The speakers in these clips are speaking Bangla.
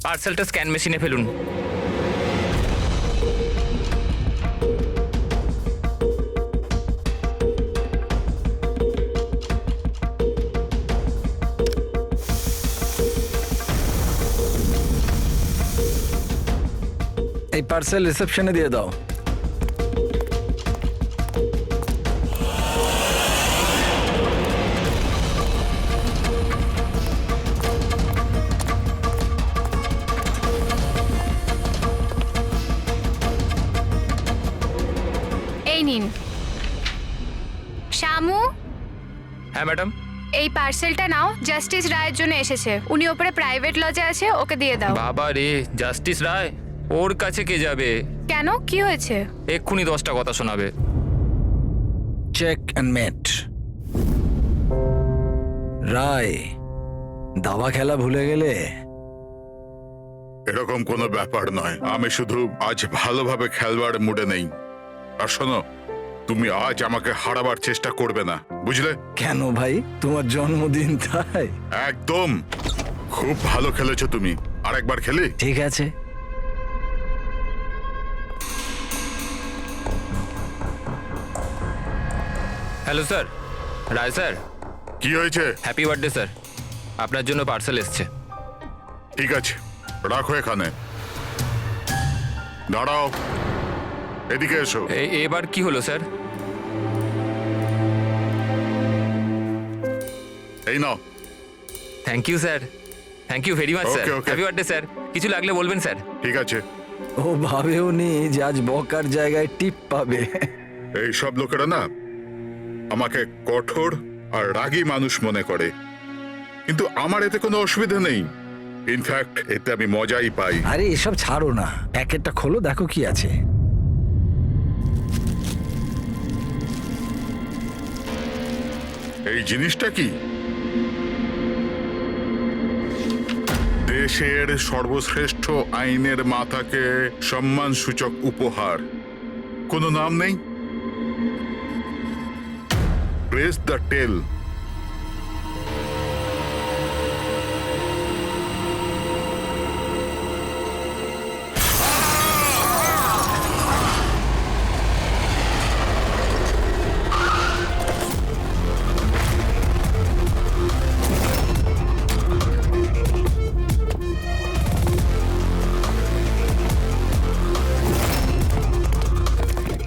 পার্সেলটা স্ক্যান মেশিনে ফেলুন। এই পার্সেল রিসেপশনে দিয়ে দাও। এই নিন। শামু, হ্যাঁ ম্যাডাম। এই পার্সেলটা নাও, জাস্টিস রায়ের জন্য এসেছে। উনি ওপরে প্রাইভেট লজে আছে, ওকে দিয়ে দাও। বাবা রে, জাস্টিস রায়? ওর কাছে কে যাবে? কেন, কি হয়েছে? এক্ষুনি 10টা কথা শোনাবে। চেক অ্যান্ড মেট। রায়, দাবা খেলা ভুলে গেলে? এরকম কোনো ব্যাপার নয়, আমি শুধু আজ ভালোভাবে খেলবার মুডে নেই। আর শোনো, তুমি আজ আমাকে হারাবার চেষ্টা করবে না, বুঝলে? কেন ভাই, তোমার জন্মদিন তাই? একদম। খুব ভালো খেলেছো তুমি, আরেকবার খেলি? ঠিক আছে। হ্যালো স্যার, রায় স্যার। কি হয়েছে? হ্যাপি বার্থডে স্যার, আপনার জন্য পার্সেল এসছে। ঠিক আছে, রাখো এখানে। দাঁড়াও, এদিকে এসো। এবার কি হলো স্যার? এই নাও। Thank you sir, thank you very much sir. Okay, okay. Happy birthday sir. কিছু লাগলে বলবেন স্যার। ঠিক আছে। ও ভাবেও নি যে আজ বকার জায়গায় টিপ পাবে। এই সব লোকেরা না আমাকে কঠোর আর রাগী মানুষ মনে করে, কিন্তু আমার এতে কোনো অসুবিধা নেই। ইনফ্যাক্ট এতে আমি মজাই পাই। আরে এসব ছাড়ো না, প্যাকেটটা খোলো, দেখো কি আছে। এই জিনিসটা কি? দেশের সর্বশ্রেষ্ঠ আইনের মাথাকে সম্মানসূচক উপহার। কোনো নাম নেই? প্রেস দ্য টেল।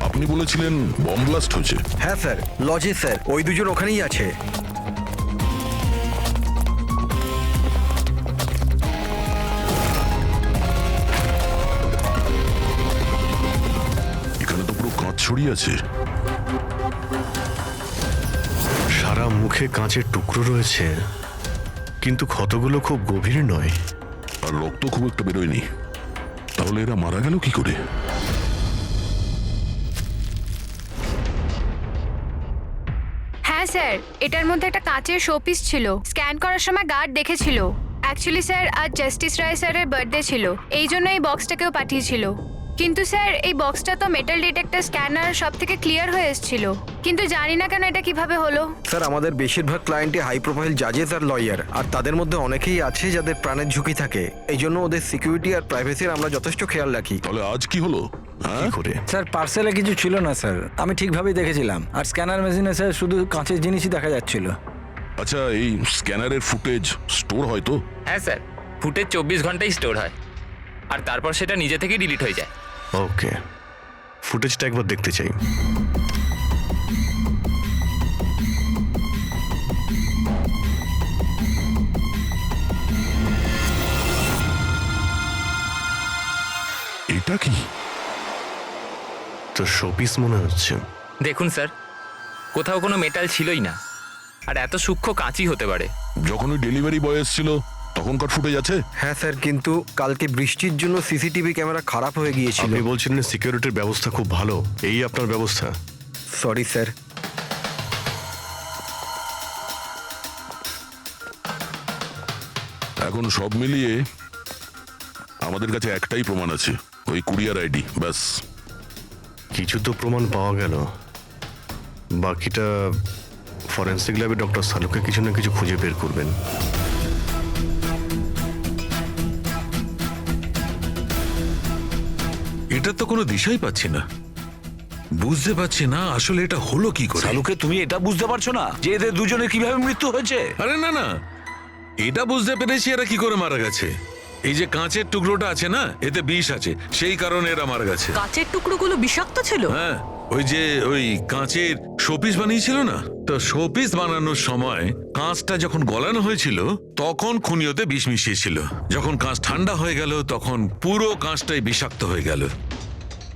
আপনি বলেছিলেন বম ব্লাস্ট হয়েছে। হ্যাঁ স্যার, লজে স্যার, ওই দুজন ওখানেই আছে। এখানে তো পুরো কাঁচ ছড়িয়ে আছে। সারা মুখে কাঁচের টুকরো রয়েছে, কিন্তু ক্ষতগুলো খুব গভীর নয়। আর রক্ত খুব একটা বেরোয়নি। তাহলে এরা মারা গেল কি করে? হ্যাঁ স্যার, এটার মধ্যে একটা কাঁচের শোপিস ছিল। স্ক্যান করার সময় গার্ড দেখেছিল। অ্যাকচুয়ালি স্যার, আজ জাস্টিস রায় স্যারের বার্থডে ছিল, এই জন্য এই বক্সটাকেও পাঠিয়েছিল। কিন্তু স্যার, এই বক্সটা তো মেটাল ডিটেক্টর স্ক্যানার সব থেকে ক্লিয়ার হয়ে এসেছিল, কিন্তু জানি না কেন এটা কিভাবে হলো। স্যার, আমাদের বেশিরভাগ ক্লায়েন্টই হাই প্রোফাইল জাজেস আর লয়ার, আর তাদের মধ্যে অনেকেই আছে যাদের প্রাণের ঝুঁকি থাকে। এই জন্য ওদের সিকিউরিটি আর প্রাইভেসির আমরা যথেষ্ট খেয়াল রাখি। তাহলে আজ কি হলো? হ্যাঁ, কি করে? স্যার, পার্সেলে কিছু ছিল না স্যার, আমি ঠিকভাবেই দেখেছিলাম। আর স্ক্যানার মেশিনে স্যার শুধু কাঁচের জিনিসই দেখা যাচ্ছিল। আচ্ছা, এই স্ক্যানারের ফুটেজ স্টোর হয় তো? হ্যাঁ স্যার, ফুটেজ 24 ঘন্টাই স্টোর হয়, আর তারপর সেটা নিজে থেকেই ডিলিট হয়ে যায়। ওকে, ফুটেজটা একবার দেখতে চাই। এটা কি? তো শোপিস মনে হচ্ছে। দেখুন স্যার, কোথাও কোনো মেটাল ছিলই না, আর এত সূক্ষ্ম কাঁচই হতে পারে। যখন ওই ডেলিভারি বয় এসেছিল তখনকার ফুটেজ আছে? হ্যাঁ স্যার, কিন্তু কালকে বৃষ্টির জন্য সিসিটিভি ক্যামেরা খারাপ হয়ে গিয়েছিল। আপনি বলছেন সিকিউরিটির ব্যবস্থা খুব ভালো, এই আপনার ব্যবস্থা? Sorry sir. এখন সব মিলিয়ে আমাদের কাছে একটাই প্রমাণ আছে, ওই কুরিয়ার আইডি, ব্যাস। কিছু তো প্রমাণ পাওয়া গেল, বাকিটা ফরেন্সিক ল্যাবে ডক্টর সালুকে কিছু না কিছু খুঁজে বের করবেন। এটা তো কোনো দিশাই পাচ্ছি না, বুঝতে পারছি না আসলে এটা হলো কি করে। শালুকে তুমি এটা বুঝতে পারছো না যে এদের দুজনের কিভাবে মৃত্যু হয়েছে? আরে না না, এটা বুঝতে পেরেছি এরা কি করে মারা গেছে। এই যে কাঁচের টুকরোটা আছে না, এতে বিষ আছে, সেই কারণে এরা মারা গেছে। কাচের টুকরোগুলো বিষাক্ত ছিল? হ্যাঁ, ওই কাঁচের শোপিস বানিয়েছিল না, তো শোপিস বানানোর সময় কাঁচটা যখন গলানো হয়েছিল তখন খুনিওতে বিষ মিশিয়েছিল। যখন কাঁচ ঠান্ডা হয়ে গেল তখন পুরো কাঁচটাই বিষাক্ত হয়ে গেল।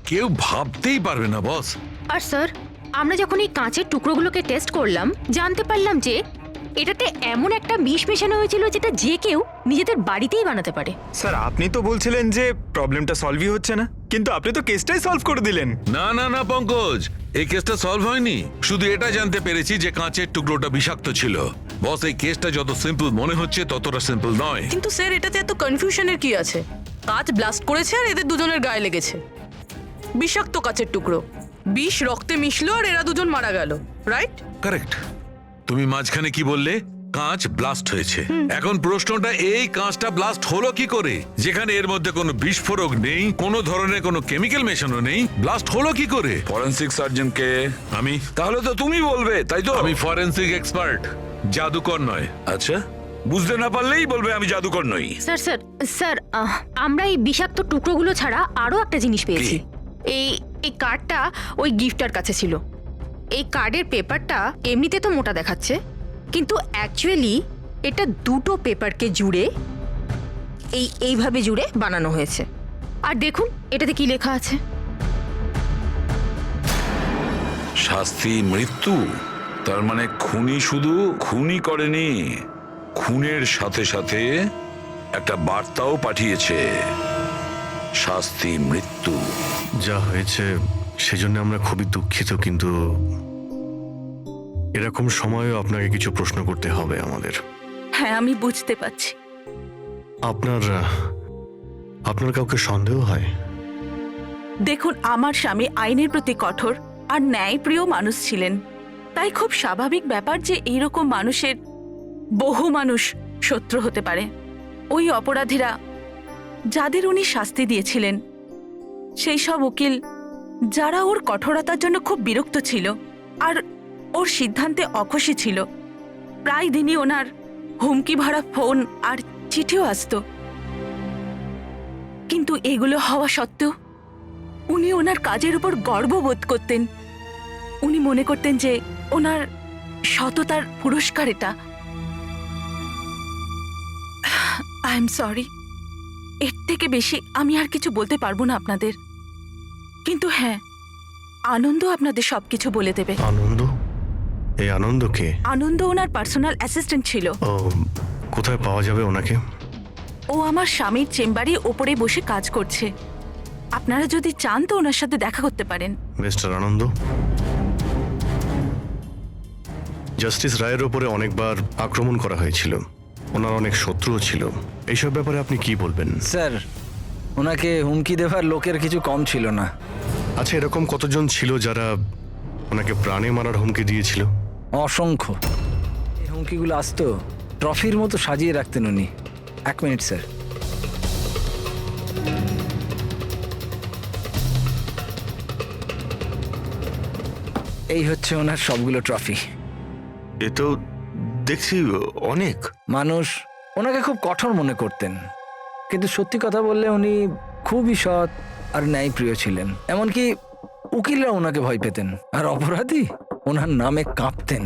কেউ ভাবতেই পারবে না বস। আর স্যার, আমরা যখন এই কাঁচের টুকরোগুলোকে টেস্ট করলাম জানতে পারলাম যে এটাতে এমন একটা বিষ মেশানো হয়েছিল যেটা যে কেউ নিজেদের বাড়িতেই বানাতে পারে। স্যার আপনি তো বলছিলেন যে প্রবলেমটা সলভই হচ্ছে না, কিন্তু আপনি তো কেসটাই সলভ করে দিলেন। না না না পঙ্কজ, এই কেসটা সলভ হয়নি। শুধু এটা জানতে পেরেছি যে কাঁচের টুকরোটা বিষাক্ত ছিল। বস, এই কেসটা যত সিম্পল মনে হচ্ছে ততটা সিম্পল নয়। কিন্তু স্যার এটাতে এত কনফিউশনের কি আছে? কাঁচ ব্লাস্ট করেছে আর এদের দুজনের গায়ে লেগেছে। বিষাক্ত কাঁচের টুকরো, বিষ রক্তে মিশলো আর এরা দুজন মারা গেল, রাইট? কারেক্ট। তুমি মাঝখানে কি বললে? কাঁচ ব্লাস্ট হয়েছে। এখন প্রশ্নটা, এই কাঁচটা ব্লাস্ট হলো কি করে? যেখানে এর মধ্যে কোনো বিস্ফোরক নেই, কোনো ধরনের কোনো কেমিক্যাল মেশানো নেই, ব্লাস্ট হলো কি করে? ফরেনসিক সার্জন কে? আমি। তাহলে তো তুমি বলবে, তাই তো? আমি ফরেনসিক এক্সপার্ট, জাদুকর নয়। আচ্ছা, বুঝতে না পারলেই বলবে আমি জাদুকর নই। স্যার স্যার স্যার আমরা এই বিষাক্ত টুকরোগুলো ছাড়া আরো একটা জিনিস পেয়েছি। এই এই কার্ডটা ওই গিফটার কাছে ছিল। এই কার্ডের পেপারটা এমনিতে তো মোটা দেখাচ্ছে, কিন্তু অ্যাকচুয়ালি এটা দুটো পেপারকে জুড়ে এইভাবে জুড়ে বানানো হয়েছে। আর দেখুন এটাতে কি লেখা আছে। শাস্তি মৃত্যু। তার মানে খুনি শুধু খুনই করেনি, খুনের সাথে সাথে একটা বার্তাও পাঠিয়েছে, শাস্তি মৃত্যু। যা হয়েছে সেজন্য আমরা খুবই দুঃখিত, কিন্তু এরকম সময়েও আপনাকে কিছু প্রশ্ন করতে হবে আমাদের। হ্যাঁ, আমি বুঝতে পারছি। আপনার কাউকে সন্দেহ হয়? দেখুন, আমার স্বামী আইনের প্রতি কঠোর আর ন্যায়প্রিয় মানুষ ছিলেন, তাই খুব স্বাভাবিক ব্যাপার যে এইরকম মানুষের বহু মানুষ শত্রু হতে পারে। ওই অপরাধীরা যাদের উনি শাস্তি দিয়েছিলেন, সেই সব উকিল যারা ওর কঠোরতার জন্য খুব বিরক্ত ছিল আর ওর সিদ্ধান্তে অখুশি ছিল, প্রায় দিনই ওনার হুমকি ভরা ফোন আর চিঠিও আসতো। কিন্তু এগুলো হওয়া সত্ত্বেও উনি ওনার কাজের উপর গর্ববোধ করতেন। উনি মনে করতেন যে ওনার সততার পুরস্কার এটা। আই এম সরি, এর থেকে বেশি আমি আর কিছু বলতে পারবো না আপনাদের। কিন্তু হ্যাঁ, আনন্দ আপনাদের সবকিছু বলে দেবে। আনন্দ? এই আনন্দ কে? আনন্দ ওনার পার্সোনাল অ্যাসিস্ট্যান্ট ছিল। ও, কোথায় পাওয়া যাবে ওনাকে? ও আমার স্বামীর চেম্বারে ওপরে বসে কাজ করছে। আপনারা যদি চান তো ওনার সাথে দেখা করতে পারেন। মিস্টার আনন্দ, জাস্টিস রায়ের ওপরে অনেকবার আক্রমণ করা হয়েছিল, ওনার অনেক শত্রুও ছিল। এইসব ব্যাপারে আপনি কি বলবেন? স্যার, ওনাকে হুমকি দেওয়ার লোকের কিছু কম ছিল না। আচ্ছা, এরকম কতজন ছিল যারা ওনাকে প্রাণে মারার হুমকি দিয়েছিল? অসংখ্য। এই হুমকিগুলো আসতো ট্রফির মতো সাজিয়ে রাখতেন উনি। এক মিনিট স্যার। এই হচ্ছে ওনার সবগুলো ট্রফি। এ তো দেখছি অনেক। মানুষ ওনাকে খুব কঠোর মনে করতেন, কিন্তু সত্যি কথা বললে উনি খুবই সৎ আর ন্যায়প্রিয় ছিলেন। এমনকি উকিলরা ওনাকে ভয় পেতেন, আর অপরাধী ওনার নামে কাঁপতেন।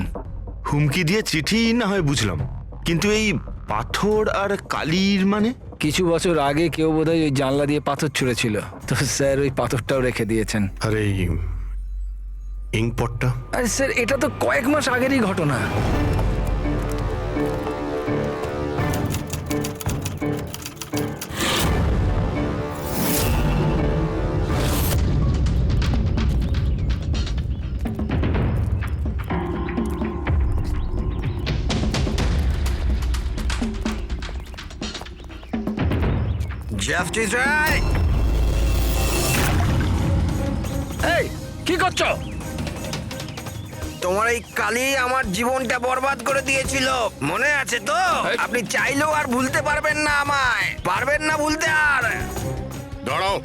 হুমকি দিয়ে চিঠি না হয় বুঝলাম, কিন্তু এই পাথর আর কালির মানে? কিছু বছর আগে কেউ বোধহয় ওই জানলা দিয়ে পাথর ছুঁড়েছিল, তো স্যার ওই পাথরটাও রেখে দিয়েছেন। আর এই ইঙ্কপটটা? আরে স্যার, এটা তো কয়েক মাস আগেরই ঘটনা। জাস্টিস রায়! এই কি করছো? তোমার এই কালি আমার জীবনটা বরবাদ করে দিয়েছিল, মনে আছে তো? আপনি চাইলেও আর ভুলতে পারবেন না, আমায় পারবেন না ভুলতে আর। দাঁড়াও,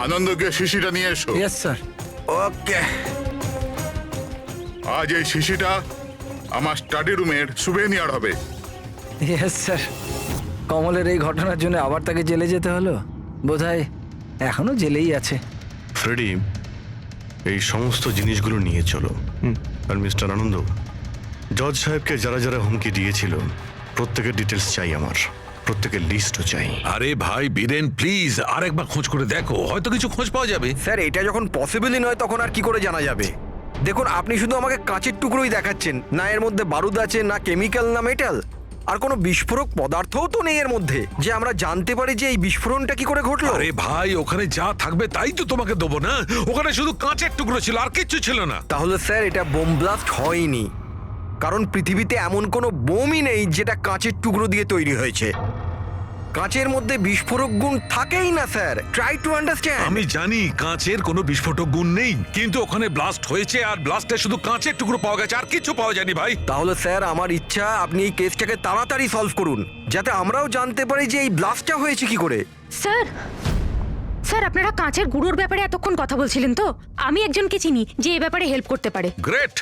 আনন্দকে শিশিটা নিয়ে এসো। Yes sir. ওকে। আজ এই শিশিটা আমার স্টাডি রুমের সুভেনিয়ার হবে। Yes sir. কমলের এই ঘটনার জন্য আবার তাকে জেলে যেতে হলো, বোধহয় এখনো জেলেই আছে। ফ্রেডি, এই সমস্ত জিনিসগুলো নিয়ে চলো। আর মিস্টার আনন্দ, জজ সাহেবকে যারা যারা হুমকি দিয়েছিল প্রত্যেকের ডিটেলস চাই আমার, প্রত্যেকের লিস্টও চাই। আরে ভাই বীরেন, প্লিজ আরেকবার খোঁজ করে দেখো, হয়তো কিছু খোঁজ পাওয়া যাবে। স্যার, এটা যখন পসিবলই নয় তখন আর কি করে জানা যাবে? দেখুন, আপনি শুধু আমাকে কাঁচের টুকরোই দেখাচ্ছেন, না এর মধ্যে বারুদ আছে, না কেমিক্যাল, না মেটাল, আর কোনো বিস্ফোরক পদার্থও তো নেই এর মধ্যে, যে আমরা জানতে পারি যে এই বিস্ফোরণটা কি করে ঘটলো। আরে ভাই, ওখানে যা থাকবে তাই তো তোমাকে দেবো না। ওখানে শুধু কাঁচের টুকরো ছিল, আর কিচ্ছু ছিল না। তাহলে স্যার এটা বোম ব্লাস্ট হয়নি, কারণ পৃথিবীতে এমন কোনো বোমই নেই যেটা কাঁচের টুকরো দিয়ে তৈরি হয়েছে। কাঁচের মধ্যে বিস্ফোরক গুণ থাকেই না স্যার, ট্রাই টু আন্ডারস্ট্যান্ড। আমি জানি কাঁচের কোনো বিস্ফোটক গুণ নেই, কিন্তু ওখানে ব্লাস্ট হয়েছে, আর ব্লাস্টে শুধু কাঁচের টুকরো পাওয়া গেছে, আর কিছু পাওয়া যায়নি ভাই। তাহলে স্যার আমার ইচ্ছা আপনি এই কেসটাকে তাড়াতাড়ি সলভ করুন, যাতে আমরাও জানতে পারি যে এই ব্লাস্টটা হয়েছে কি করে। স্যার, স্যার আপনারা কাঁচের গুঁড়োর ব্যাপারে এতক্ষণ কথা বলছিলেন তো, আমি একজনকে চিনি যে এ ব্যাপারে হেল্প করতে পারে। গ্রেট।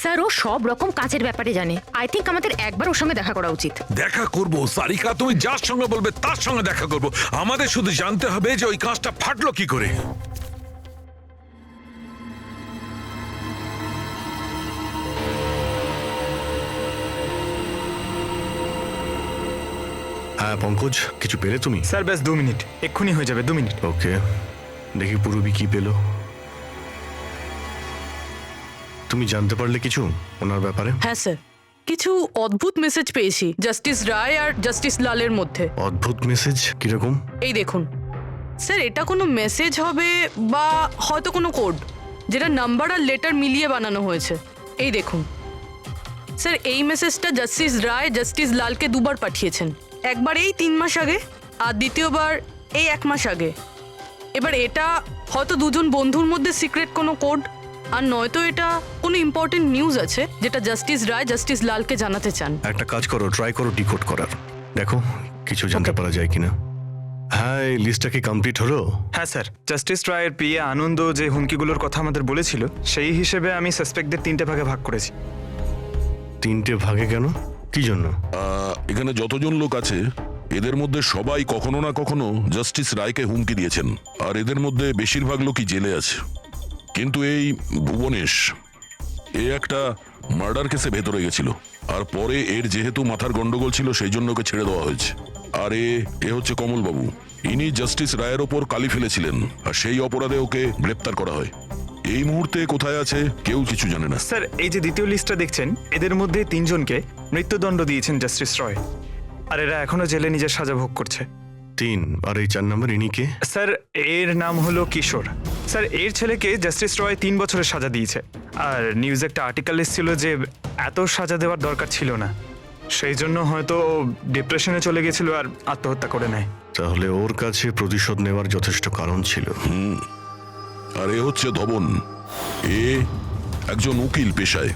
স্যার ও সব রকম কাঁচের ব্যাপারে জানে। আই থিঙ্ক আমাদের একবার ওর সঙ্গে দেখা করা উচিত। দেখা করব সারিকা, তুমি যার সঙ্গে বলবে তার সঙ্গে দেখা করব। আমাদের শুধু জানতে হবে যে ওই কাঁচটা ফাটলো কি করে। হ্যাঁ পঙ্কজ, কিছু পেলে তুমি? স্যার ব্যাস 2 মিনিট, এক্ষুনি হয়ে যাবে, 2 মিনিট। ওকে, দেখি পূরবী কি পেলো। তুমি জানতে পারলে কিছু ওনার ব্যাপারে? হ্যাঁ স্যার, কিছু অদ্ভুত মেসেজ পেয়েছি জাস্টিস রায় আর জাস্টিস লালের মধ্যে। অদ্ভুত মেসেজ কিরকম? এই দেখুন স্যার, এটা কোনো মেসেজ হবে বা হয়তো কোনো কোড, যেটা নাম্বার আর লেটার মিলিয়ে বানানো হয়েছে। এই দেখুন স্যার, এই মেসেজটা জাস্টিস রায় জাস্টিস লালকে 2 বার পাঠিয়েছেন, একবার এই 3 মাস আগে আর দ্বিতীয়বার এই 1 মাস আগে। এবার এটা হয়তো দুজন বন্ধুর মধ্যে সিক্রেট কোনো কোড, আর নয়তো এটা কোনো ইম্পর্টেন্ট নিউজ আছে যেটা জাস্টিস রায় জাস্টিস লালকে জানাতে চান। একটা কাজ করো, ট্রাই করো ডিকোড করার, দেখো কিছু জানতে পারা যায় কিনা। হ্যাঁ, এই লিস্টটা কি কমপ্লিট হলো? হ্যাঁ স্যার, জাস্টিস রায়ের পিএ আনন্দ যে হুমকিগুলোর কথা আমাদের বলেছিল, সেই হিসেবে আমি সাসপেক্টদের 3টে ভাগে ভাগ করেছি। 3টে ভাগে কেন, কি জন্য? এখানে যতজন লোক আছে এদের মধ্যে সবাই কখনো না কখনো জাস্টিস রায়কে হুমকি দিয়েছেন, আর এদের মধ্যে বেশিরভাগ লোকই জেলে আছে। কিন্তু এই ভুবনেশ, এ একটা মার্ডার কেসে ভেতরে গেছিল, আর পরে এর যেহেতু মাথার গন্ডগোল ছিল সেই জন্য ওকে ছেড়ে দেওয়া হয়েছে। আর এ হচ্ছে কমলবাবু, ইনি জাস্টিস রায়ের ওপর কালি ফেলেছিলেন, আর সেই অপরাধে ওকে গ্রেপ্তার করা হয়। এই মুহূর্তে কোথায় আছে কেউ কিছু জানে না। স্যার, এই যে দ্বিতীয় লিস্টটা দেখছেন, এদের মধ্যে 3 জনকে মৃত্যুদণ্ড দিয়েছেন জাস্টিস রয়, আর এরা এখনো জেলে নিজের সাজা ভোগ করছে। 3, আর এই 4 নম্বর ইনি কে? স্যার, এর নাম হলো কিশোর। স্যার, এর ছেলেকে জাস্টিস রয় 3 বছরের সাজা দিয়েছে, আর নিউজে একটা আর্টিকেল এসেছিল যে এত সাজা দেওয়ার দরকার ছিল না, সেই জন্য হয়তো ডিপ্রেশনে চলে গেছিল আর আত্মহত্যা করে নেয়। তাহলে ওর কাছে প্রতিশোধ নেওয়ার যথেষ্ট কারণ ছিল। আর এ হচ্ছে ধবন, এ একজন উকিল পেশায়।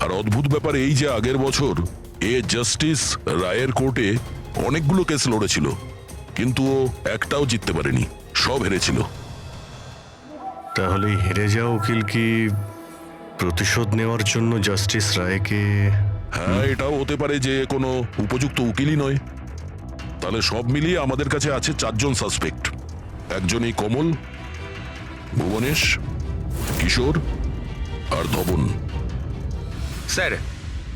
আর অদ্ভুত ব্যাপার এই যে আগের বছর এ জাস্টিস রায়ের কোর্টে অনেকগুলো কেস লড়েছিল, কিন্তু ও একটাও জিততে পারেনি, সব হেরেছিল। তাহলে হেরে যাওয়া উকিল কি প্রতিশোধ নেওয়ার জন্য জাস্টিস রায়কে? হ্যাঁ, এটাও হতে পারে যে কোনো উপযুক্ত উকিলই নয়। তাহলে সব মিলিয়ে আমাদের কাছে আছে 4 জন সাসপেক্ট। একজনই কমল, ভুবনেশ, কিশোর আর ধবন। স্যার,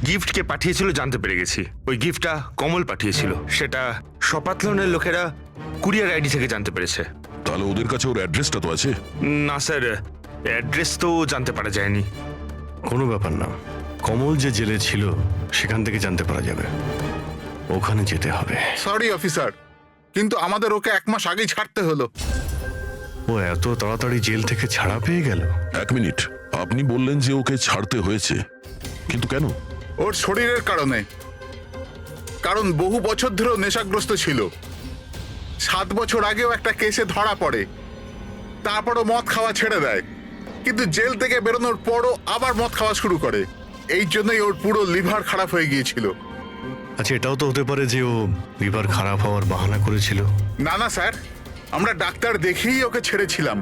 গিফটকে পাঠিয়েছিল জানতে পেরে গেছি। ওই গিফটটা কমল পাঠিয়েছিল, সেটা সপাতলনের লোকেরা কুরিয়ার আইডি থেকে জানতে পেরেছে। তাহলে ওদের কাছে ওর অ্যাড্রেসটা তো আছে? না স্যার, অ্যাড্রেস তো জানতে পারা যায়নি। কোনো ব্যাপার না, কমল যে জেলে ছিল সেখান থেকে জানতে পারা যাবে, ওখানে যেতে হবে। সরি অফিসার, কিন্তু আমাদের ওকে 1 মাস আগেই ছাড়তে হলো। ও এত তাড়াতাড়ি জেল থেকে ছাড়া পেয়ে গেল? 1 মিনিট, আপনি বললেন যে ওকে ছাড়তে হয়েছে, কিন্তু কেন? ওর শরীরের কারণে, কারণ বহু বছর ধরেও নেশাগ্রস্ত ছিল। 7 বছর আগেও একটা কেসে ধরা পড়ে, তারপরও মদ খাওয়া ছেড়ে দেয়, কিন্তু জেল থেকে বেরোনোর পরও আবার মদ খাওয়া শুরু করে। এই জন্যই ওর পুরো লিভার খারাপ হয়ে গিয়েছিল। আচ্ছা, এটাও তো হতে পারে যে ও লিভার খারাপ হওয়ার বাহানা করেছিল। না না স্যার, আমরা ডাক্তার দেখেই ওকে ছেড়েছিলাম।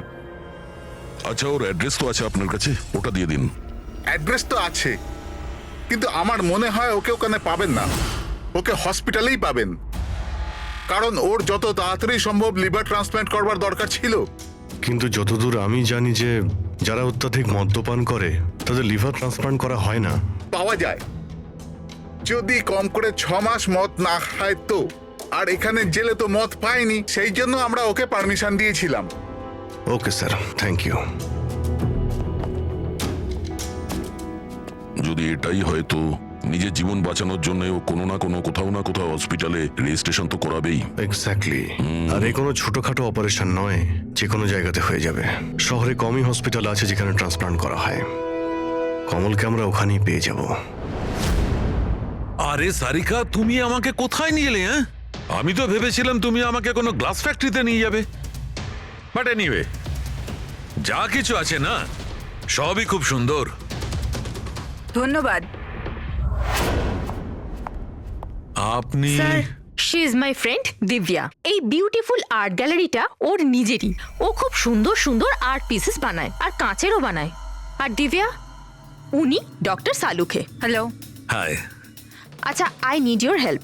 আচ্ছা, ওর অ্যাড্রেস তো আছে আপনার কাছে, ওটা দিয়ে দিন। অ্যাড্রেস তো আছে, কিন্তু আমার মনে হয় ওকে ওখানে পাবেন না, ওকে হসপিটালেই পাবেন। কারণ ওর যত তাড়াতাড়ি সম্ভব লিভার ট্রান্সপ্ল্যান্ট করবার দরকার ছিল। কিন্তু যতদূর আমি জানি যে যারা অত্যাধিক মদ্যপান করে তাদের লিভার ট্রান্সপ্লান্ট করা হয় না। পাওয়া যায়, যদি কম করে 6 মাস মদ না খায় তো। আর এখানে জেলে তো মদ পায়নি, সেই জন্য আমরা ওকে পারমিশন দিয়েছিলাম। Okay sir, thank you. যদি এটাই হয় তো নিজের জীবন বাঁচানোর জন্য ও কোনো না কোনো কোথাও না কোথাও হসপিটালে রেজিস্ট্রেশন তো করাবেই। এক্স্যাক্টলি। আর এই কোনো ছোটখাটো অপারেশন নয়, যে কোনো জায়গাতে হয়ে যাবে। শহরে কমই হসপিটাল আছে যেখানে ট্রান্সপ্লান্ট করা হয়। কমলকে আমরা ওখানেই পেয়ে যাব। আরে সারিকা, তুমি আমাকে কোথায় নিয়ে এলে? হ্যাঁ, আমি তো ভেবেছিলাম তুমি আমাকে কোনো গ্লাস ফ্যাক্টরিতে নিয়ে যাবে। বাট এনিওয়ে, যা কিছু আছে না সবই খুব সুন্দর। ধন্যবাদ। আপনি sir, she is my friend Divya. এই বিউটিফুল আর্ট গ্যালারিটা ওর নিজেরই। ও খুব সুন্দর সুন্দর আর্ট পিসেস বানায়, আর কাঁচেরও বানায়। আর দিব্যা, উনি ডক্টর সালুখে। হ্যালো। হাই। আচ্ছা, আই নিড ইউর হেল্প।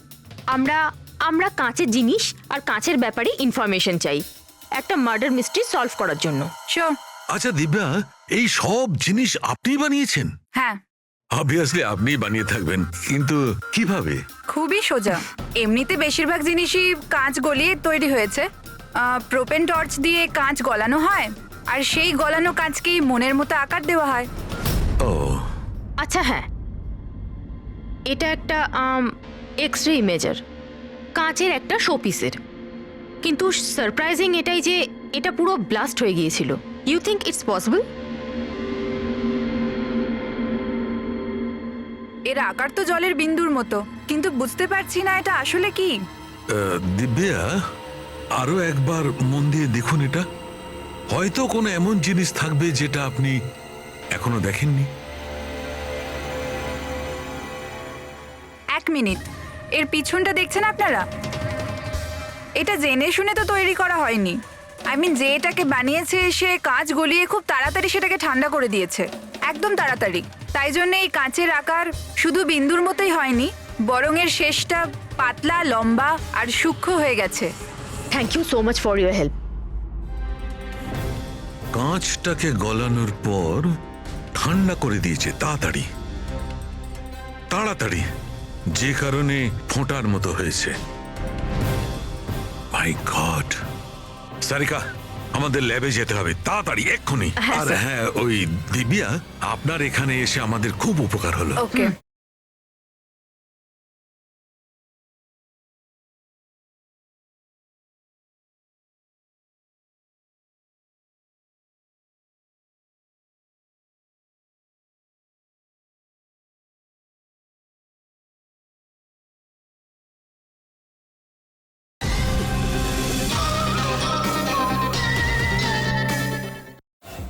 আমরা কাঁচের জিনিস আর কাঁচের ব্যাপারে ইনফরমেশন চাই একটা মার্ডার মিস্ট্রি সলভ করার জন্য। শিওর। আচ্ছা দিব্যা, এই সব জিনিস আপনি বানিয়েছেন? হ্যাঁ, অবভিয়াসলি আপনি বানিয়ে থাকবেন, কিন্তু কিভাবে? খুবই সোজা। এমনিতে বেশিরভাগ জিনিসই কাঁচ গলিয়ে তৈরি হয়েছে। প্রোপেন টর্চ দিয়ে কাঁচ গলানো হয়, আর সেই গলানো কাঁচকেই মনের মতো আকার দেওয়া হয়। ও আচ্ছা, হ্যাঁ, এটা একটা এক্স রে ইমেজার, কাঁচের একটা শোপিসের। কিন্তু সারপ্রাইজিং এটাই যে এটা পুরো ব্লাস্ট হয়ে গিয়েছিল। You think it's possible? এর আকার তো জলের বিন্দুর মতো, কিন্তু বুঝতে পারছি না এটা আসলে কি। দিব্যা, আরো একবার মন দিয়ে দেখুন এটা। হয়তো কোনো এমন জিনিস থাকবে যেটা আপনি এখনো দেখেননি। 1 মিনিট, এর পিছনটা দেখছেন আপনারা? এটা জেনে শুনে তো তৈরি করা হয়নি। আই মিন, যে এটাকে বানিয়েছে সে কাঁচ গলিয়ে খুব তাড়াতাড়ি সেটাকে ঠান্ডা করে দিয়েছে, একদম তাড়াতাড়ি। তাই জন্য এই কাঁচের আকার শুধু বিন্দুর মতোই হয়নি, বরং এর শেষটা পাতলা, লম্বা আর সূক্ষ্ম হয়ে গেছে। Thank you so much for your help. কাঁচটাকে গলানোর পর ঠান্ডা করে দিয়েছে তাড়াতাড়ি তাড়াতাড়ি, যে কারণে ফোঁটার মতো হয়েছে। মাই গড! সারিকা, আমাদের ল্যাবে যেতে হবে তাড়াতাড়ি, এক্ষুনি। আর হ্যাঁ, ওই দিব্যা, আপনার এখানে এসে আমাদের খুব উপকার হলো। ওকে।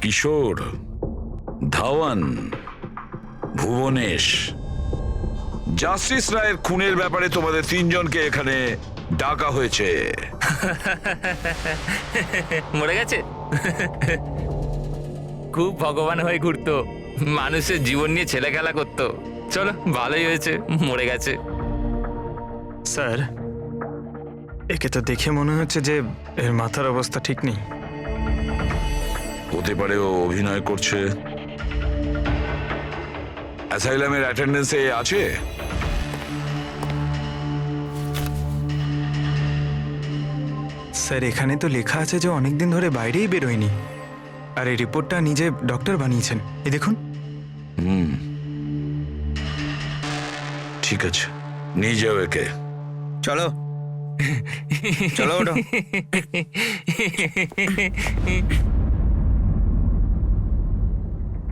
কিশোর, ধাওয়ান, ভুবনেশ, জাস্টিস রায়ের খুনের ব্যাপারে তোমাদের 3 জনকে এখানে ডাকা হয়েছে। মরে গেছে? খুব ভগবান হয়ে ঘুরতো, মানুষের জীবন নিয়ে ছেলে খেলা করতো। চলো, ভালোই হয়েছে মরে গেছে। স্যার, একে তো দেখে মনে হচ্ছে যে এর মাথার অবস্থা ঠিক নেই। হতে পারে ও অভিনয় করছে। অ্যাসাইলামের অ্যাটেন্ডেন্সে আছে? স্যার, এখানে তো লেখা আছে যে অনেকদিন ধরে বাইরেই বেরোয়নি, আর এই রিপোর্টটা নিজে ডক্টর বানিয়েছেন। এই দেখুন। ঠিক আছে, নিয়ে যাও একে। চলো চলো, ওঠো।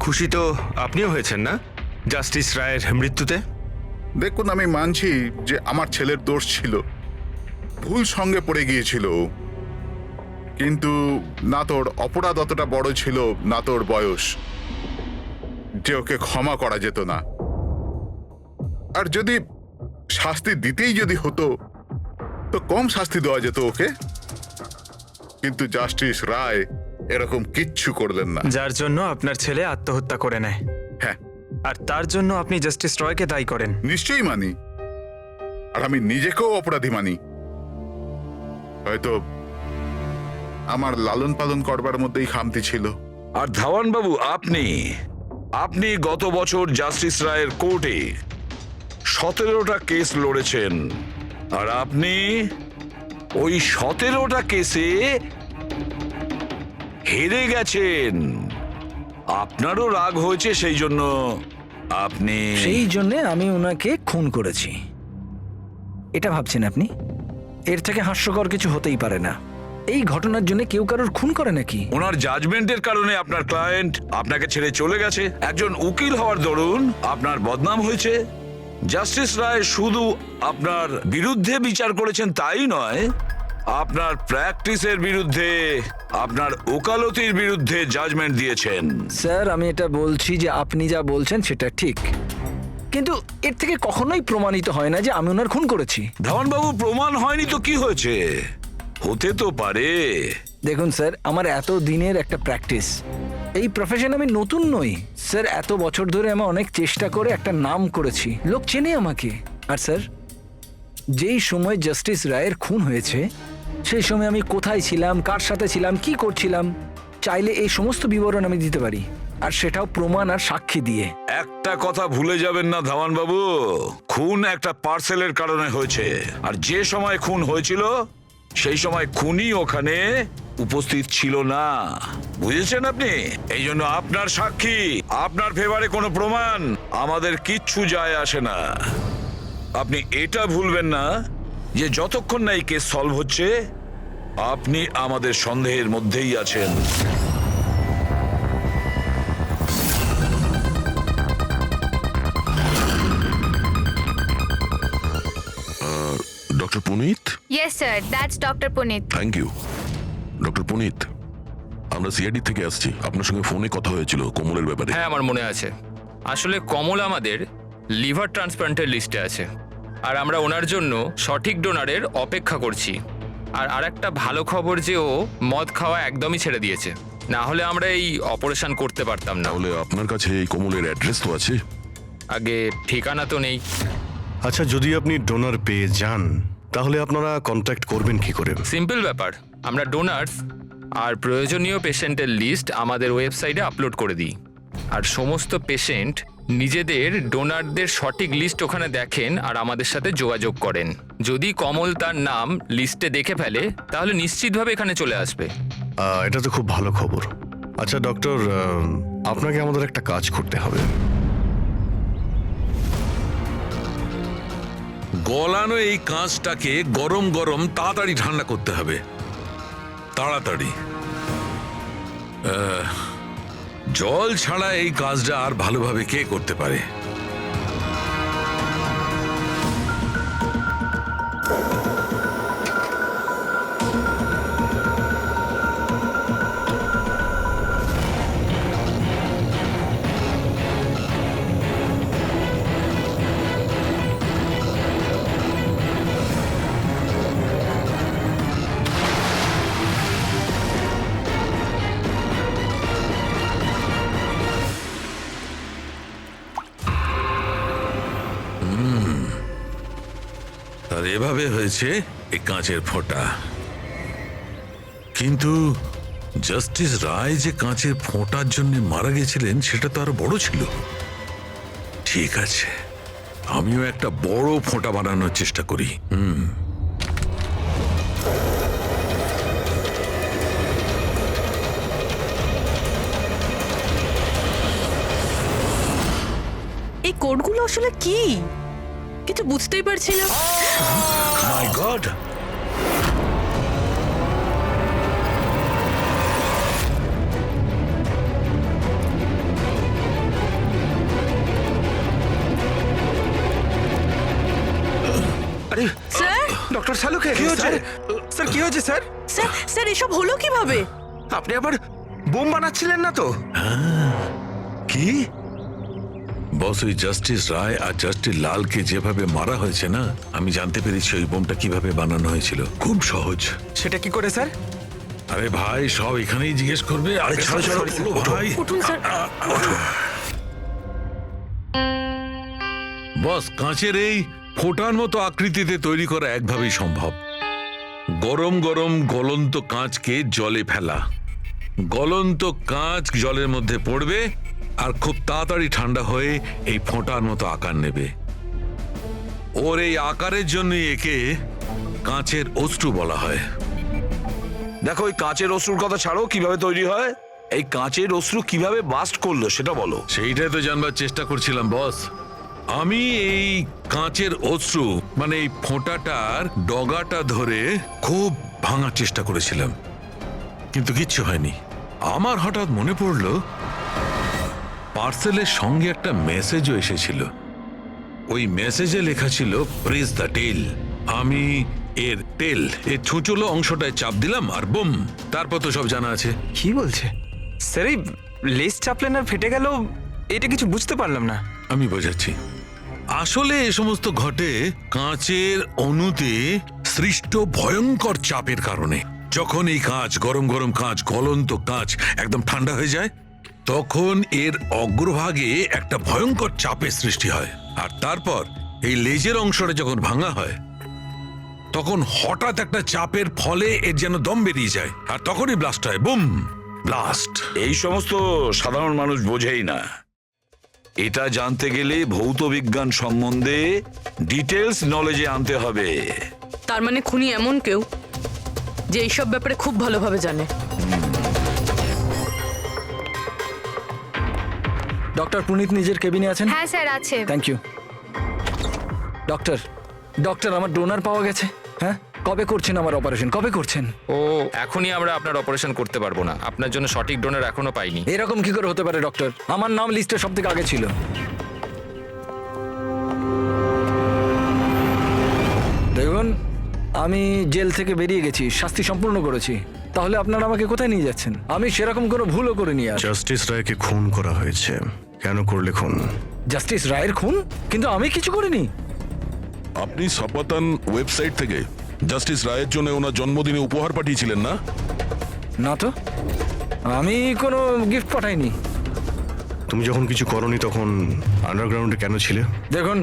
খুশি তো আপনিও হয়েছেন না জাস্টিস রায়ের মৃত্যুতে? দেখুন, আমি মানছি যে আমার ছেলের দোষ ছিল, ভুল সঙ্গে পড়ে গিয়েছিল ও। কিন্তু না তোর অপরাধ অতটা বড় ছিল, না তোর বয়স, যে ওকে ক্ষমা করা যেত না। আর যদি শাস্তি দিতেই যদি হতো তো কম শাস্তি দেওয়া যেত ওকে। কিন্তু জাস্টিস রায় এরকম কিচ্ছু করলেন না। যার জন্য আপনার ছেলে আত্মহত্যা করে নেয়, হ্যাঁ, আর তার জন্য আপনি জাস্টিস রয়কে দায়ী করেন। নিশ্চয়ই মানি, আর আমি নিজেকেও অপরাধী মানি। হয়তো আমার লালন পালন করবার মধ্যেই খামতি ছিল। আর ধাওয়ান বাবু, আপনি গত বছর জাস্টিস রায়ের কোর্টে 17টা কেস লড়েছেন, আর আপনি ওই 17টা কেসে হেরে গেছেন। আপনারও রাগ হয়েছে, সেই জন্য আপনি সেই জন্যে আমি ওনাকে খুন করেছি, এটা ভাবছেন আপনি? এর থেকে হাস্যকর কিছু হতেই পারে না। এই ঘটনার জন্য কেউ কারোর খুন করে নাকি? ওনার জাজমেন্টের কারণে আপনার ক্লায়েন্ট আপনাকে ছেড়ে চলে গেছে। একজন উকিল হওয়ার দরুন আপনার বদনাম হয়েছে। জাস্টিস রায় শুধু আপনার বিরুদ্ধে বিচার করেছেন তাই নয়, আপনার প্র্যাকটিসের বিরুদ্ধে, আপনার ওকালতির বিরুদ্ধে জাজমেন্ট দিয়েছেন। স্যার, আমি এটা বলছি যে আপনি যা বলছেন সেটা ঠিক, কিন্তু এর থেকে কখনোই প্রমাণিত হয় না যে আমি ওনার খুন করেছি। ধাওয়ান বাবু, প্রমাণ হয়নি তো কি হয়েছে? হতে তো পারে। দেখুন স্যার, আমার এত দিনের একটা প্র্যাকটিস, এই প্রফেশন আমি নতুন নই স্যার। এত বছর ধরে আমি অনেক চেষ্টা করে একটা নাম করেছি, লোক চেনে আমাকে। আর স্যার, যেই সময় জাস্টিস রায়ের খুন হয়েছে সেই সময় আমি কোথায় ছিলাম, কার সাথে ছিলাম, কি করছিলাম, চাইলে এই সমস্ত বিবরণ আমি দিতে পারি, আর সেটাও প্রমাণ আর সাক্ষী দিয়ে। একটা কথা ভুলে যাবেন না ধাওয়ান বাবু, খুন একটা পার্সেলের কারণে হয়েছে, আর যে সময় খুন হয়েছিল সেই সময় খুনি ওখানে উপস্থিত ছিল না, বুঝেছেন আপনি? এই জন্য আপনার সাক্ষী, আপনার ফেভারে কোনো প্রমাণ আমাদের কিচ্ছু যায় আসে না। আপনি এটা ভুলবেন না যে যতক্ষণ না এই কেস সলভ হচ্ছে আপনি আমাদের সন্দেহের মধ্যেই আছেন। Doctor Punit. Yes sir, that's doctor Punit. Thank you. Doctor Punit, আমরা সিআইডি থেকে আসছি, আপনার সঙ্গে ফোনে কথা হয়েছিল কোমলের ব্যাপারে। হ্যাঁ, আমার মনে আছে। আসলে কমল আমাদের লিভার ট্রান্সপ্লান্টের লিস্টে আছে, আর আমরা ওনার জন্য সঠিক ডোনারের অপেক্ষা করছি। আর আরেকটা ভালো খবর যে ও মদ খাওয়া একদমই ছেড়ে দিয়েছে, না হলে আমরা এই অপারেশন করতে পারতাম না। তাহলে আপনার কাছে এই কোমলের অ্যাড্রেস তো আছে? আগে ঠিকানা তো নেই। আচ্ছা, যদি আপনি ডোনার পেয়ে যান তাহলে আপনারা কন্ট্যাক্ট করবেন কি করে? সিম্পল ব্যাপার, আমরা ডোনার্স আর প্রয়োজনীয় পেশেন্টের লিস্ট আমাদের ওয়েবসাইটে আপলোড করে দিই, আর সমস্ত পেশেন্ট নিজেদের ডোনারদের সঠিক লিস্ট ওখানে দেখেন আর আমাদের সাথে যোগাযোগ করেন। যদি কমল তার নাম লিস্টে দেখে ফেলে তাহলে নিশ্চিতভাবে এখানে চলে আসবে। এটা তো খুব ভালো খবর। আচ্ছা ডক্টর, আপনাকে আমাদের একটা কাজ করতে হবে। গলানো এই কাঁচটাকে গরম গরম তাড়াতাড়ি ঠান্ডা করতে হবে, তাড়াতাড়ি। জল ছাড়া এই কাজটা আর ভালোভাবে কে করতে পারে? আর এভাবে হয়েছে এই কাঁচের ফোঁটা। কিন্তু জাস্টিস রায় যে কাঁচের ফোঁটার জন্য মারা গেছিলেন সেটা তো আরো বড় ছিল। ঠিক আছে, আমিও একটা বড় ফোঁটা বানানোর চেষ্টা করি। এই কোডগুলো আসলে কি, কিছু বুঝতেই পারছি না। মাই গড! আরে স্যার, ডক্টর শালুকে কি হয়েছে স্যার? কি হয়েছে স্যার? স্যার স্যার এসব হলো কিভাবে? আপনি আবার বোম বানাচ্ছিলেন না তো? কি বস, ওই জাস্টিস রায় আর জাস্টিস লালকে যেভাবে মারা হয়েছে না, আমি জানতে পেরেছি ওই বোমটা কিভাবে বানানো হয়েছিল। খুব সহজ। সেটা কি করে স্যার? আরে ভাই সব এখানেই জিজ্ঞেস করবে। আরে ছাড়ো ছাড়ো বলো ভাই। উঠুন স্যার। বস, কাঁচের এই ফোঁটার মতো আকৃতিতে তৈরি করা একভাবেই সম্ভব। গরম গরম গলন্ত কাঁচকে জলে ফেলা, গলন্ত কাঁচ জলের মধ্যে পড়বে আর খুব তাড়াতাড়ি ঠান্ডা হয়ে এই ফোঁটার মতো আকার নেবে। ওর এই আকারের জন্য একে কাঁচের অশ্রু বলা হয়। দেখো, ওই কাঁচের অশ্রুর কথা ছাড়ো, কিভাবে তৈরি হয়? এই কাঁচের অশ্রু কিভাবে বাস্ট করলো সেটা বলো। সেইটাই তো জানবার চেষ্টা করছিলাম বস। আমি এই কাঁচের অশ্রু মানে এই ফোঁটাটার ডগাটা ধরে খুব ভাঙার চেষ্টা করেছিলাম, কিন্তু কিচ্ছু হয়নি। আমার হঠাৎ মনে পড়লো পার্সেলের সঙ্গে একটা মেসেজও এসেছিল। ওই মেসেজে লেখা ছিল প্রেস দ্য টেল। আমি এর টেল এর ছুঁচলো অংশটায় চাপ দিলাম আর বুম, তারপর তো সব জানা আছে। কি বলছে স্যার? এই লেস চাপলেন আর ফেটে গেল, এটা কিছু বুঝতে পারলাম না। আমি বোঝাচ্ছি। আসলে এ সমস্ত ঘটে কাঁচের অণুতে সৃষ্ট ভয়ঙ্কর চাপের কারণে। যখন এই কাঁচ, গরম গরম কাঁচ, গলন্ত কাঁচ একদম ঠান্ডা হয়ে যায়, তখন এর অগ্রভাগে একটা ভয়ঙ্কর চাপের সৃষ্টি হয়। আর তারপর এই লেজের অংশটা যখন ভাঙা হয়, তখন হঠাৎ একটা চাপের ফলে এর যেন দম বেরিয়ে যায়, আর তখনই ব্লাস্ট হয়। Broom, blast. এই সমস্ত সাধারণ মানুষ বোঝেই না। এটা জানতে গেলে ভৌত বিজ্ঞান সম্বন্ধে ডিটেলস নলেজে আনতে হবে। তার মানে খুনি এমন কেউ যে এইসব ব্যাপারে খুব ভালোভাবে জানে। ডক্টর পুনিত নিজের কেবিনে আছেন? হ্যাঁ স্যার, আছে। Thank you. ডক্টর, ডক্টর, আমার ডোনার পাওয়া গেছে। হ্যাঁ, কবে করছেন আমার অপারেশন? কবে করছেন? ও এখনই আমরা আপনার অপারেশন করতে পারবো না, আপনার জন্য সঠিক ডোনার এখনো পাইনি। এরকম কি করে হতে পারে ডক্টর? আমার নাম লিস্টে সব থেকে আগে ছিল। দেখুন, আমি জেল থেকে বেরিয়ে গেছি, শাস্তি সম্পূর্ণ করেছি। তাহলে আপনারা আমাকে কোথায় নিয়ে যাচ্ছেন? আমি সেরকম কোনো ভুলও করিনি। আর জাস্টিস রায়কে খুন করা হয়েছে। কেন করলে খুন? জাস্টিস রায়ের খুন? কিন্তু আমি কিছু করিনি। আপনি সপাতান ওয়েবসাইট থেকে জাস্টিস রায়ের জন্য ওনার জন্মদিনে উপহার পাঠিয়েছিলেন না? না তো, আমি কোনো গিফট পাঠাইনি। তুমি যখন কিছু করনি তখন আন্ডারগ্রাউন্ডে কেন ছিলে? দেখুন,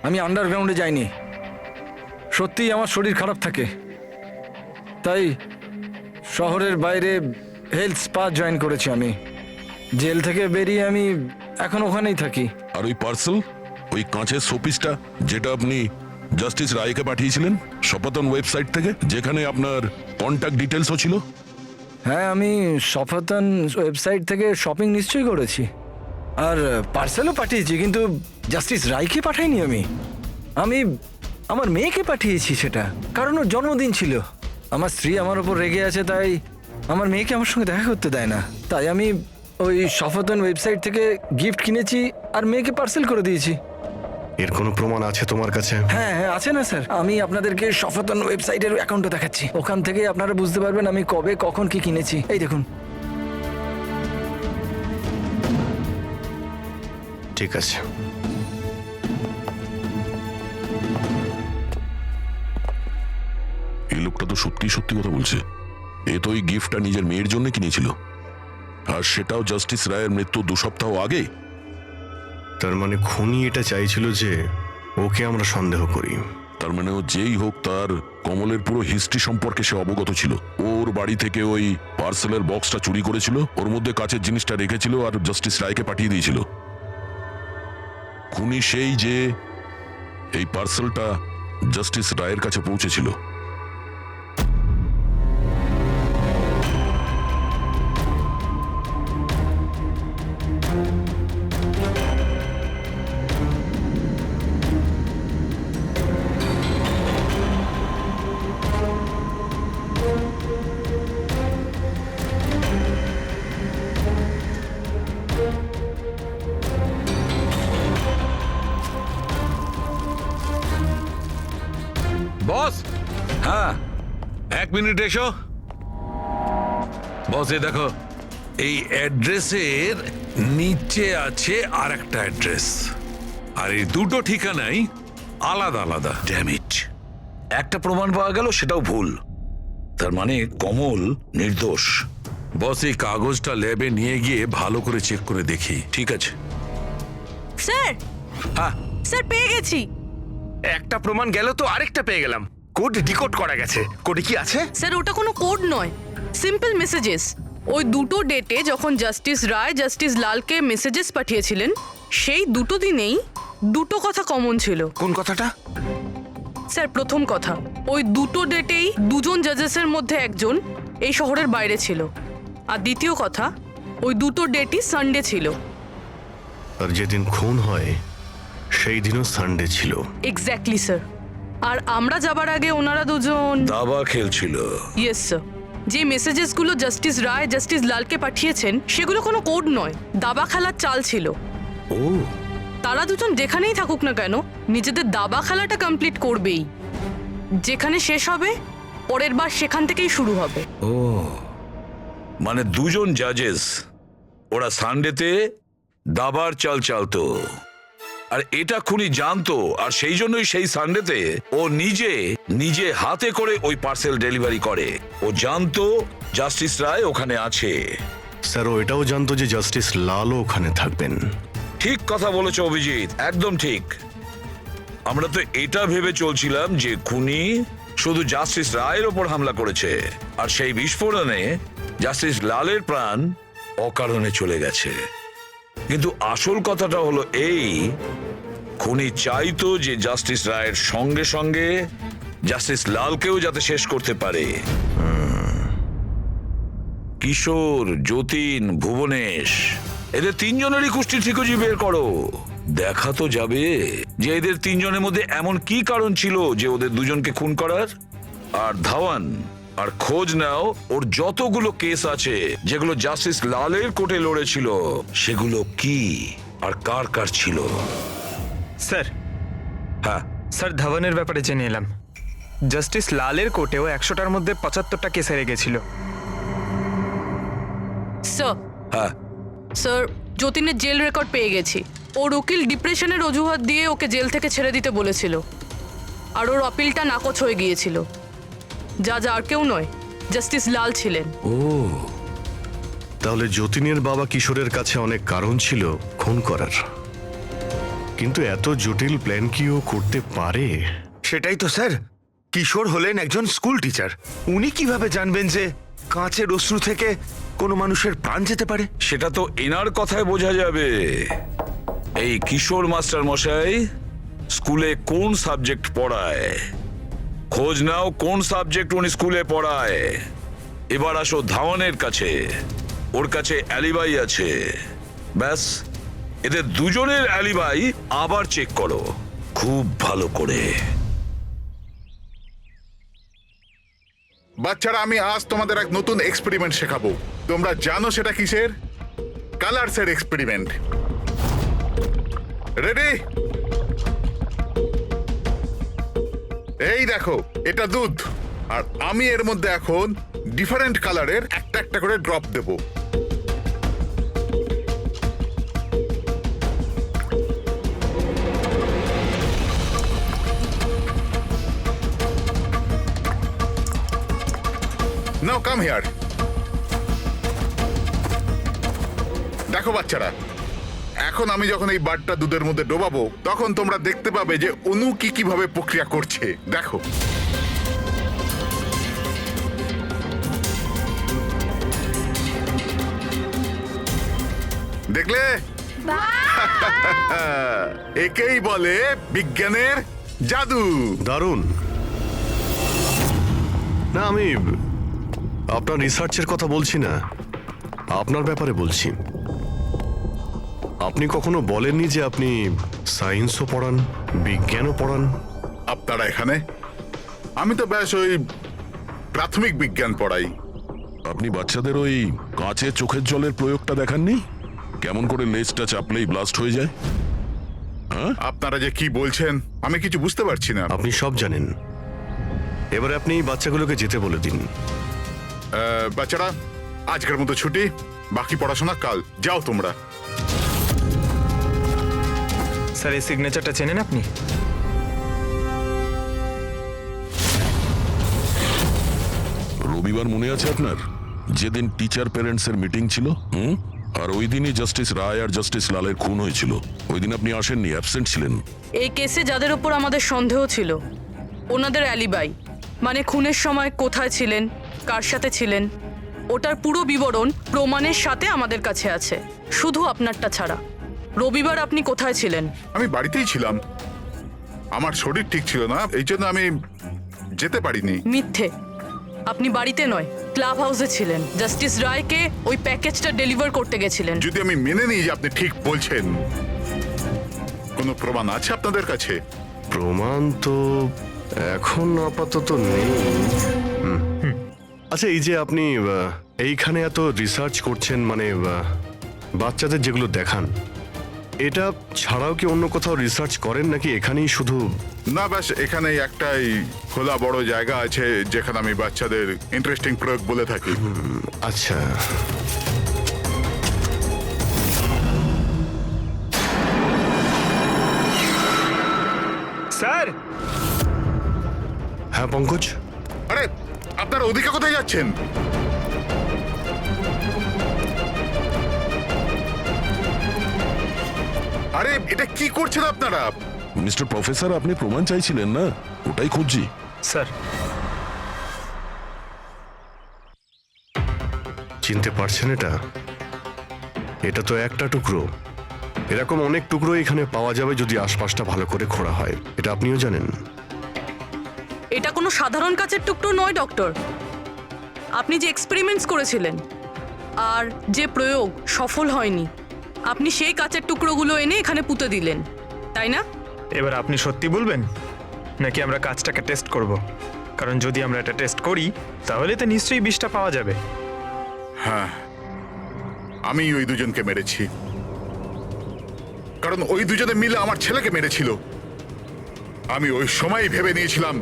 আমি আন্ডারগ্রাউন্ডে যাইনি। সত্যিই আমার শরীর খারাপ থাকে, তাই শহরের বাইরে হেলথ স্পা জয়েন করেছি আমি। জেল থেকে বেরিয়ে আমি এখন ওখানেই থাকি। আর ওই পার্সেল, ওই কাঁচের শোপিসটা যেটা আপনি জাস্টিস রায়কে পাঠিয়েছিলেন সপাতন ওয়েবসাইট থেকে, যেখানে আপনার কন্ট্যাক্ট ডিটেলসও ছিল? হ্যাঁ, আমি সফাতন ওয়েবসাইট থেকে শপিং নিশ্চয়ই করেছি, আর পার্সেলও পাঠিয়েছি, কিন্তু জাস্টিস রায়কে পাঠাইনি। আমি আমার মেয়েকে পাঠিয়েছি সেটা, কারণ ওর জন্মদিন ছিল। আমার স্ত্রী আমার ওপর রেগে আছে, তাই আমার মেয়েকে আমার সঙ্গে দেখা করতে দেয় না। তাই আমি ওই সফাতন ওয়েবসাইট থেকে গিফট কিনেছি আর মেয়েকে পার্সেল করে দিয়েছি। এর কোনো প্রমাণ আছে তোমার কাছে? হ্যাঁ হ্যাঁ, আছে না স্যার। আমি আপনাদেরকে সফাতন ওয়েবসাইটের অ্যাকাউন্টে দেখাচ্ছি, ওখান থেকেই আপনারা বুঝতে পারবেন আমি কবে কখন কি কিনেছি। এই দেখুন। ঠিক আছে। এই লোকটা তো সত্যি সত্যি কথা বলছে। এ তো ওই গিফটটা নিজের মেয়ের জন্য কিনেছিল, আর সেটাও জাস্টিস রায়ের মৃত্যু 2 সপ্তাহ আগে। তার মানে খুনি এটা চাইছিল যে ওকে আমরা সন্দেহ করি। তার মানে ও যেই হোক, তার কমলের পুরো হিস্ট্রি সম্পর্কে সে অবগত ছিল। ওর বাড়ি থেকে ওই পার্সেলের বক্সটা চুরি করেছিল, ওর মধ্যে কাচের জিনিসটা রেখেছিল আর জাস্টিস রায়কে পাঠিয়ে দিয়েছিল। খুনি সেই যে এই পার্সেলটা জাস্টিস রায়ের কাছে পৌঁছেছিল। বস, হ্যাঁ, 1 মিনিট এসো। বস, এ দেখো, এই অ্যাড্রেসের নিচে আছে আর একটা অ্যাড্রেস, আর এই দুটো ঠিকানাই আলাদা আলাদা। ড্যাম ইট, একটা প্রমাণ পাওয়া গেল, সেটাও ভুল। তার মানে কমল নির্দোষ। বস এই কাগজটা ল্যাবে নিয়ে গিয়ে ভালো করে চেক করে দেখি। ঠিক আছে। স্যার হ্যাঁ, স্যার পেয়ে গেছি। একটা প্রমাণ গেল তো আরেকটা পেয়ে গেলাম। কোড ডিকোড করা গেছে। কোডে কি আছে? স্যার ওটা কোনো কোড নয়, সিম্পল মেসেজেস। ওই দুটো ডেটে যখন জাস্টিস রায় জাস্টিস লালকে মেসেজেস পাঠিয়েছিলেন, সেই দুটো দিনেই দুটো কথা কমন ছিল। কোন কথাটা? স্যার প্রথম কথা, ওই দুটো ডেটেই দুজন জাজেসের মধ্যে একজন এই শহরের বাইরে ছিল। আর দ্বিতীয় কথা, ওই দুটো ডেটই সানডে ছিল। আর যেদিন খুন হয় সেই দিনও সানডে ছিল। Exactly sir. আর আমরা যাবার আগে ওনারা দুজন দাবা খেলছিল। Yes sir. যে মেসেজেসগুলো জাস্টিস রায় জাস্টিস লালকে পাঠিয়েছেন সেগুলো কোনো কোড নয়, দাবা খেলার চাল ছিল। ও, তারা দুজন যেখানেই থাকুক না কেন নিজেদের দাবা খেলাটা কমপ্লিট করবেই। যেখানে শেষ হবে পরের বার সেখান থেকেই শুরু হবে। ও, মানে দুজন জাজেস ওরা সানডেতে দাবার চাল চালতো, আর এটা খুনি জানতো, আর সেই জন্যই সেই সানডেতে ও নিজে হাতে করে ওই পার্সেল ডেলিভারি করে। ও জানতো জাস্টিস রায় ওখানে আছে। স্যার ও এটাও জানতো যে জাস্টিস লালও ওখানে থাকবেন। ঠিক কথা বলেছো অভিজিৎ, একদম ঠিক। আমরা তো এটা ভেবে চলছিলাম যে খুনি শুধু জাস্টিস রায়ের ওপর হামলা করেছে, আর সেই বিস্ফোরণে জাস্টিস লালের প্রাণ অকারণে চলে গেছে। কিন্তু আসল কথাটা হলো এই, খুনি চাইতো যে জাস্টিস রায়ের সঙ্গে সঙ্গে জাস্টিস লালকেও যাতে শেষ করতে পারে। কিশোর, যতীন, ভুবনেশ, এদের তিনজনেরই কুষ্টি ঠিকজি বের করো। দেখা তো যাবে যে এদের তিনজনের মধ্যে এমন কি কারণ ছিল যে ওদের দুজনকে খুন করার। আর ধাওয়ান, আর খোঁজ নাও ওর যতগুলো কেস আছে যেগুলো জাস্টিস লালের কোর্টে লড়েছিল, সেগুলো কি আর কার কার ছিল। স্যার, হ্যাঁ, স্যার ধাওয়ানের ব্যাপারে জেনে এলাম। জাস্টিস লালের কোর্টেও 100টার মধ্যে 75টা কেস হেরে গেছিল। স্যার, হ্যাঁ, স্যার যতীনের জেল রেকর্ড পেয়ে গেছি। ওর উকিল ডিপ্রেশনের অজুহাত দিয়ে ওকে জেল থেকে ছেড়ে দিতে বলেছিল, আর ওর আপিলটা নাকচ হয়ে গিয়েছিল। যা আর কেউ নয়, জাস্টিস লাল ছিলেন। ও, তাহলে যতীনের বাবা কিশোরের কাছে অনেক কারণ ছিল খুন করার, কিন্তু এত জটিল প্ল্যান কি ও করতে পারে? সেটাই তো স্যার। কিশোর হলেন একজন স্কুল টিচার। উনি কিভাবে জানবেন যে কাঁচের অশ্রু থেকে কোনো মানুষের প্রাণ যেতে পারে? সেটা তো এনার কথায় বোঝা যাবে। এই কিশোর মাস্টার মশাই স্কুলে কোন সাবজেক্ট পড়ায়, খোঁজ নাও কোন সাবজেক্ট উনি স্কুলে পড়ায়। এবার আসো ধাওয়ানের কাছে, ওর কাছে অ্যালিবাই আছে। ব্যাস, এদের দুজনের অ্যালিবাই আবার চেক করো খুব ভালো করে। বাচ্চারা, আমি আজ তোমাদের এক নতুন এক্সপেরিমেন্ট শেখাবো। তোমরা জানো সেটা কিসের? কালারসের এক্সপেরিমেন্ট। রেডি? এই দেখো, এটা দুধ, আর আমি এর মধ্যে এখন ডিফারেন্ট কালারের একটা একটা করে drop Dev. Now come here. দেখো বাচ্চারা, এখন আমি যখন এই বারটা দুধের মধ্যে ডোবাবো, তখন তোমরা দেখতে পাবে যে অনু কিভাবে প্রক্রিয়া করছে। দেখো, দেখলে? একেই বলে বিজ্ঞানের জাদু। দারুণ না, আমি আপনার রিসার্চের কথা বলছি না, আপনার ব্যাপারে বলছি। আপনি কখনো বলেননি যে আপনি সায়েন্সও পড়ান, বিজ্ঞানও পড়ান? আপনারা এখানে? আমি তো ব্যাস ওই প্রাথমিক বিজ্ঞান পড়াই। আপনি বাচ্চাদের ওই কাঁচের চোখের জলের প্রয়োগটা দেখাননি? কেমন করে লেজটা চাপলেই ব্লাস্ট হয়ে যায়? আপনারা যে কি বলছেন আমি কিছু বুঝতে পারছি না। আপনি সব জানেন। এবারে আপনি বাচ্চাগুলোকে যেতে বলে দিন। বাচ্চারা, আজকের মতো ছুটি, বাকি পড়াশোনা কাল। যাও তোমরা। স্যার, এই সিগনেচারটা চেনেন আপনি? রবিবার মনে আছে আপনার, যেদিন টিচার প্যারেন্টসের মিটিং ছিল? আর ওই দিনই জাস্টিস রায় আর জাস্টিস লালের খুন হয়েছিল। ওই দিন আপনি আসেননি, অ্যাবসেন্ট ছিলেন। এই কেসে যাদের ওপর আমাদের সন্দেহ ছিল ওনাদের অ্যালিবাই, মানে খুনের সময় কোথায় ছিলেন, কার সাথে ছিলেন, ওটার পুরো বিবরণ প্রমাণের সাথে আমাদের কাছে আছে, শুধু আপনারটা ছাড়া। রবিবার আপনি কোথায় ছিলেন? আমি বাড়িতেই ছিলাম, আমার শরীর ঠিক ছিল না, এই জন্য আমি যেতে পারিনি। মিথ্যে, আপনি বাড়িতে নয় ক্লাব হাউসে ছিলেন, জাস্টিস রায়কে ওই প্যাকেজটা ডেলিভার করতে গেছিলেন। যদি আমি মেনে নিই যে আপনি ঠিক বলছেন, কোনো প্রমাণ আছে আপনাদের কাছে? প্রমাণ তো এখন আপাতত নেই। আচ্ছা, এই যে আপনি এইখানে এত রিসার্চ করছেন, মানে বাচ্চাদের যেগুলো দেখান, এটা ছাড়াও কি অন্য কোথাও রিসার্চ করেন নাকি এখানেই শুধু? না, ব্যাস এখানেই একটাই খোলা বড় জায়গা আছে যেখানে আমি বাচ্চাদের ইন্টারেস্টিং প্রয়োগ বলে থাকি। আচ্ছা, স্যার। হ্যাঁ পঙ্কজ। আরে আপনারা ওদিকে কোথায় যাচ্ছেন? আরে এটা কি করছেন আপনারা? মিস্টার প্রফেসর, আপনি প্রমাণ চাইছিলেন না, ওটাই খুঁজছি। স্যার, চিনতে পারছেন এটা? এটা তো একটা টুকরো। এরকম অনেক টুকরো এখানে পাওয়া যাবে যদি আশপাশটা ভালো করে খোঁড়া হয়, এটা আপনিও জানেন। এটা কোনো সাধারণ কাচের টুকরো নয় ডক্টর। আপনি যে এক্সপেরিমেন্টস করেছিলেন আর যে প্রয়োগ সফল হয়নি, আপনি সেই কাচের টুকরোগুলো এনে এখানে পুঁতে দিলেন, তাই না? এবার আপনি সত্যি বলবেন নাকি আমরা কাজটাকে টেস্ট করব? কারণ যদি আমরা এটা টেস্ট করি তাহলে তো নিশ্চয়ই বিষটা পাওয়া যাবে। হ্যাঁ, আমি ওই দুজনকে মেরেছি, কারণ ওই দুজনে মিলে আমার ছেলেকে মেরেছিল। আমি ওই সময় ভেবে নিয়েছিলাম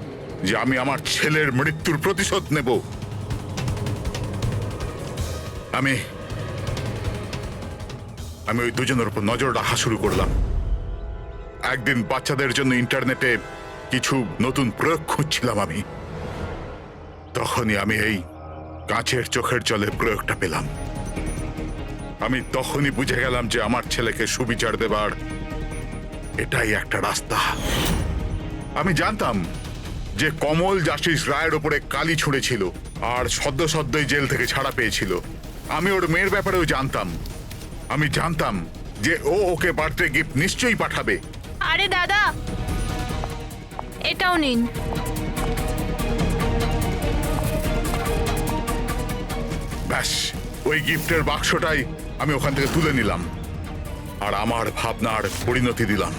যে আমি আমার ছেলের মৃত্যুর প্রতিশোধ নেব। আমি ওই দুজনের উপর নজর রাখা শুরু করলাম। একদিন বাচ্চাদের জন্য ইন্টারনেটে কিছু নতুন প্রয়োগ খুঁজছিলাম আমি, তখনই আমি এই কাঁচের চোখের জলের প্রয়োগটা পেলাম। আমি তখনই বুঝে গেলাম যে আমার ছেলেকে সুবিচার দেবার এটাই একটা রাস্তা। আমি জানতাম যে কমল জাস্টিস রায়ের ওপরে কালি ছুঁড়েছিল আর সদ্যই জেল থেকে ছাড়া পেয়েছিল। আমি ওর মেয়ের ব্যাপারেও জানতাম। আমি জানতাম যে ও ওকে বার্থডে গিফট নিশ্চয়ই পাঠাবে। আরে দাদা, এটাও নিন। ব্যাস, ওই গিফটের বাক্সটাই আমি ওখান থেকে তুলে নিলাম আর আমার ভাবনার পরিণতি দিলাম।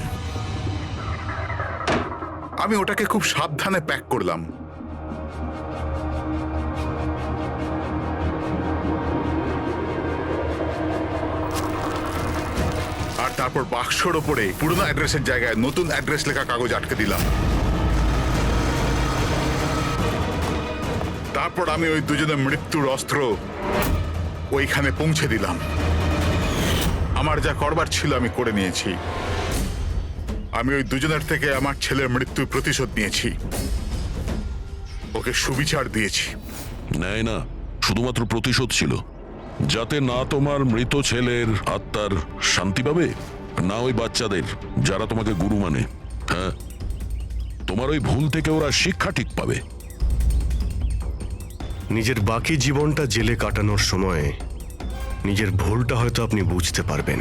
আমি ওটাকে খুব সাবধানে প্যাক করলাম। আর তারপর বাক্সর ওপরে পুরনো অ্যাড্রেসের জায়গায় নতুন অ্যাড্রেস লেখা কাগজ আটকে দিলাম। তারপর আমি ওই দুজনের মৃত্যুর অস্ত্র ওইখানে পৌঁছে দিলাম। আমার যা করবার ছিল আমি করে নিয়েছি। আমি ওই দুজনের থেকে আমার ছেলের মৃত্যুর প্রতিশোধ নিয়েছি, ওকে সুবিচার দিয়েছি। নেয় না, শুধুমাত্র প্রতিশোধ ছিল, যাতে না তোমার মৃত ছেলের আত্মার শান্তি পাবে, না ওই বাচ্চাদের যারা তোমাকে গুরু মানে। হ্যাঁ, তোমার ওই ভুল থেকে ওরা শিক্ষা ঠিক পাবে। নিজের বাকি জীবনটা জেলে কাটানোর সময় নিজের ভুলটা হয়তো আপনি বুঝতে পারবেন।